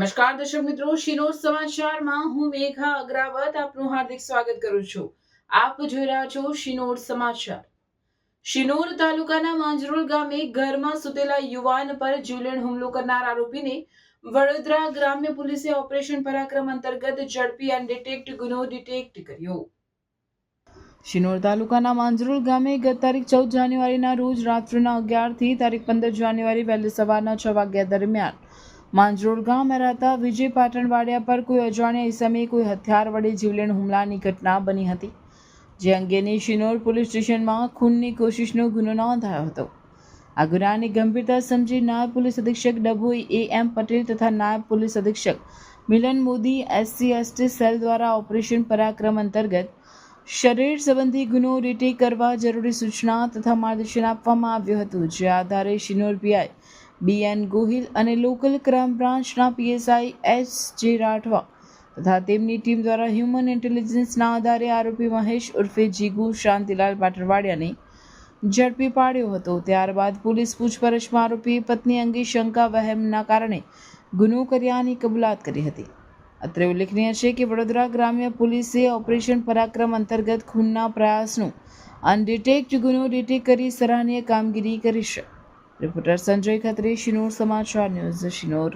નમસ્કાર દર્શક મિત્રો, શિનોર સમાચારમાં હું મેઘા અગ્રાવત આપનું હાર્દિક સ્વાગત કરું છું. આપ જોઈ રહ્યા છો શિનોર સમાચાર. શિનોર તાલુકાના માંજરોલ ગામે ઘરમાં સૂતેલા યુવાન પર જીવલેણ હુમલો કરનાર આરોપીને વડોદરા ગ્રામ્ય પોલીસે ઓપરેશન પરાક્રમ અંતર્ગત ઝડપી અને ડિટેક્ટ ગુનો ડિટેક્ટ કર્યો. શિનોર તાલુકાના માંજરોલ ગામે ગત તારીખ 14 જાન્યુઆરીના રોજ રાત્રિના 11 થી તારીખ 15 જાન્યુઆરી વહેલી સવારના 6 વાગ્યા દરમિયાન માંજરોલ ગામમાં રહેતા વિજય પાટણવાડિયા પર કોઈ અજાણ્યા ઈસમે કોઈ હથિયાર વડે જીવલેણ હુમલાની ઘટના બની હતી, જે અંગેની શિનોર પોલીસ સ્ટેશનમાં ખૂનની કોશિશનો ગુનો નોંધાયો હતો. આ ગુનાની ગંભીરતા સમજી નાયબ પોલીસ અધિક્ષક ડભોઈ A.M. પટેલ તથા નાયબ પોલીસ અધિક્ષક મિલન મોદી SC/ST સેલ દ્વારા ઓપરેશન પરાક્રમ અંતર્ગત શરીર સંબંધી ગુનો ડિટેક્ટ કરવા જરૂરી સૂચના તથા માર્ગદર્શન આપવામાં આવ્યું હતું, જે આધારે શિનોર PI B.N. ગોહિલ અને લોકલ ક્રાઇમ બ્રાન્ચના PSI S.J. રાઠવા તથા તેમની ટીમ દ્વારા હ્યુમન ઇન્ટેલિજન્સના આધારે આરોપી મહેશ ઉર્ફે જીગુ શાંતિલાલ પાટણવાડિયાને ઝડપી પાડ્યો હતો. ત્યારબાદ પોલીસ પૂછપરછમાં આરોપીએ પત્ની અંગે શંકા વહેમના કારણે ગુનો કર્યાની કબૂલાત કરી હતી. અત્રે ઉલ્લેખનીય છે કે વડોદરા ગ્રામ્ય પોલીસે ઓપરેશન પરાક્રમ અંતર્ગત ખૂનના પ્રયાસનો અનડિટેક્ટ ગુનો ડિટેક્ટ કરી સરાહનીય કામગીરી કરી છે. રિપોર્ટર સંજય ખત્રી, શિનોર સમાચાર ન્યૂઝ, શિનોર.